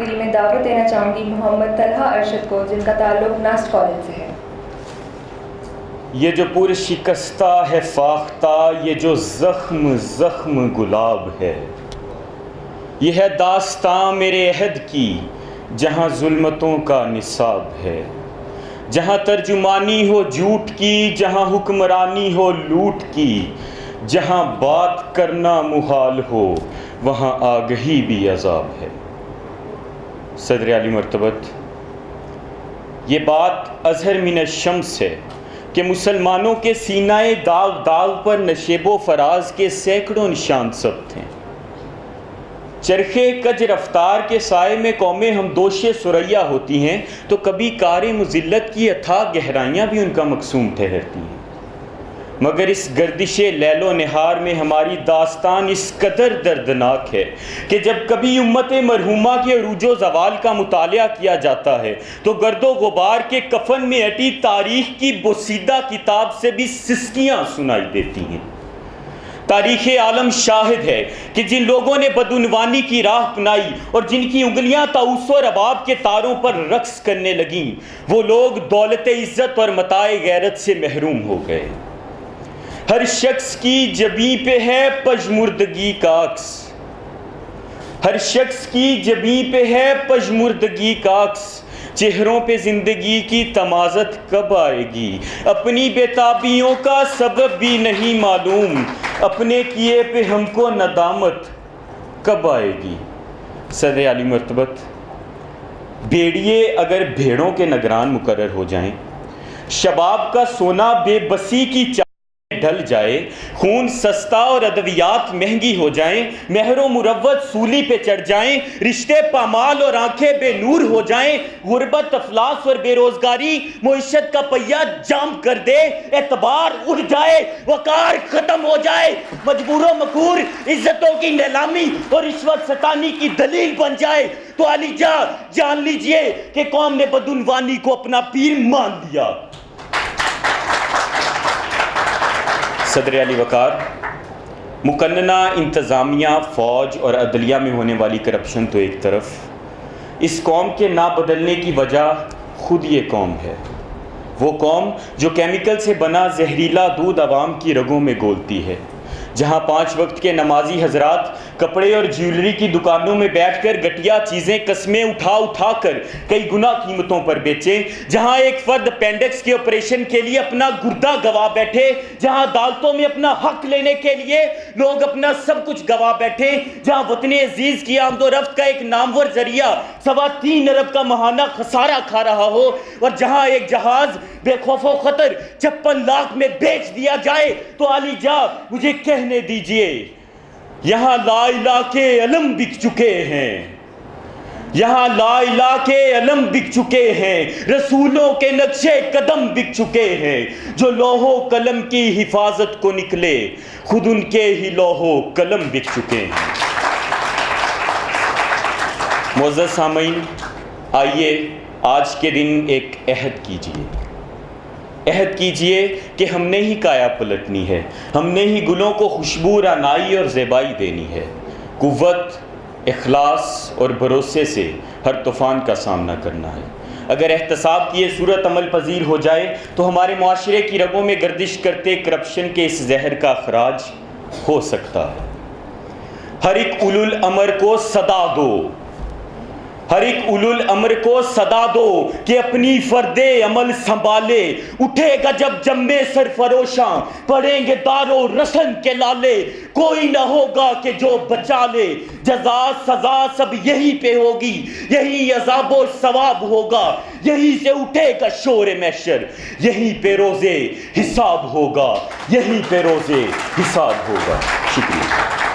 گیری میں دعوت دینا چاہوں گی محمد طلحہ ارشد کو، جن کا تعلق ناسٹ کالج سے ہے۔ یہ جو پور شکستہ ہے فاختہ، یہ جو زخم زخم گلاب ہے، یہ ہے داستان میرے عہد کی جہاں ظلمتوں کا نصاب ہے، جہاں ترجمانی ہو جھوٹ کی، جہاں حکمرانی ہو لوٹ کی، جہاں بات کرنا محال ہو وہاں آگہی بھی عذاب ہے۔ صدر علی مرتبت، یہ بات اظہر من الشمس ہے کہ مسلمانوں کے سینہ داغ داغ پر نشیب و فراز کے سینکڑوں نشان ثبت ہیں۔ چرخے کج رفتار کے سائے میں قومیں ہمدوش ثریا ہوتی ہیں تو کبھی کار مذلت کی اتھاہ گہرائیاں بھی ان کا مقصوم ٹھہرتی ہیں، مگر اس گردش لیل و نہار میں ہماری داستان اس قدر دردناک ہے کہ جب کبھی امت مرحومہ کے عروج و زوال کا مطالعہ کیا جاتا ہے تو گرد و غبار کے کفن میں اٹی تاریخ کی بوسیدہ کتاب سے بھی سسکیاں سنائی دیتی ہیں۔ تاریخ عالم شاہد ہے کہ جن لوگوں نے بدعنوانی کی راہ اپنائی اور جن کی انگلیاں طاؤس و رباب کے تاروں پر رقص کرنے لگیں، وہ لوگ دولت عزت اور متاع غیرت سے محروم ہو گئے۔ ہر شخص کی جبیں پہ ہے پژمردگی کا عکس، ہر شخص کی جبیں پہ ہے پژمردگی کا عکس، چہروں پہ زندگی کی تمازت کب آئے گی؟ اپنی بےتابیوں کا سبب بھی نہیں معلوم، اپنے کیے پہ ہم کو ندامت کب آئے گی؟ صدر علی مرتبت، بھیڑیے اگر بھیڑوں کے نگران مقرر ہو جائیں، شباب کا سونا بے بسی کی ڈھل جائے، خون سستا اور ادویات مہنگی ہو جائیں، مہر و مروت سولی پہ چڑھ جائیں، رشتے پامال اور آنکھیں بے نور ہو جائیں، غربت افلاس اور بے روزگاری معیشت کا پہیہ جام کر دے، اعتبار اڑ جائے، وقار ختم ہو جائے، مجبور و مقہور عزتوں کی نیلامی اور رشوت ستانی کی دلیل بن جائے تو علی جان لیجئے کہ قوم نے بدعنوانی کو اپنا پیر مان لیا۔ صدر علی وقار، مقننہ انتظامیہ، فوج اور عدلیہ میں ہونے والی کرپشن تو ایک طرف، اس قوم کے نہ بدلنے کی وجہ خود یہ قوم ہے، وہ قوم جو کیمیکل سے بنا زہریلا دودھ عوام کی رگوں میں گھولتی ہے، جہاں 5 وقت کے نمازی حضرات کپڑے اور جیولری کی دکانوں میں بیٹھ کر گٹیا چیزیں قسمیں اٹھا کر کئی گنا قیمتوں پر بیچیں، جہاں ایک فرد اپینڈکس کے آپریشن کے لیے اپنا گردہ گوا بیٹھے، جہاں عدالتوں میں اپنا حق لینے کے لیے لوگ اپنا سب کچھ گوا بیٹھے، جہاں وطن عزیز کی آمد و رفت کا ایک نامور ذریعہ 3.25 ارب کا ماہانہ خسارہ کھا رہا ہو، اور جہاں ایک جہاز بے خوف و خطر 56 لاکھ میں بیچ دیا جائے تو علی مجھے کہنے دیجئے، یہاں لا الہ کے علم بک چکے ہیں، یہاں لا الہ کے علم بک چکے ہیں، رسولوں کے نقشے قدم بک چکے ہیں، جو لوح و قلم کی حفاظت کو نکلے خود ان کے ہی لوح و قلم بک چکے ہیں۔ معزز سامعین، آئیے آج کے دن ایک عہد کیجئے کہ ہم نے ہی کایا پلٹنی ہے، ہم نے ہی گلوں کو خوشبو، رعنائی اور زیبائی دینی ہے، قوت، اخلاص اور بھروسے سے ہر طوفان کا سامنا کرنا ہے۔ اگر احتساب کی یہ صورت عمل پذیر ہو جائے تو ہمارے معاشرے کی رگوں میں گردش کرتے کرپشن کے اس زہر کا اخراج ہو سکتا ہے۔ ہر ایک اولو الامر کو صدا دو، ہر ایک اولو الامر کو صدا دو کہ اپنی فرد عمل سنبھالے، اٹھے گا جب جمے سرفروشاں، پڑیں گے دار و رسن کے لالے، کوئی نہ ہوگا کہ جو بچا لے، جزا سزا سب یہی پہ ہوگی، یہی عذاب و ثواب ہوگا، یہی سے اٹھے گا شور محشر، یہی پہ روزے حساب ہوگا، یہی پہ روزے حساب ہوگا۔ شکریہ۔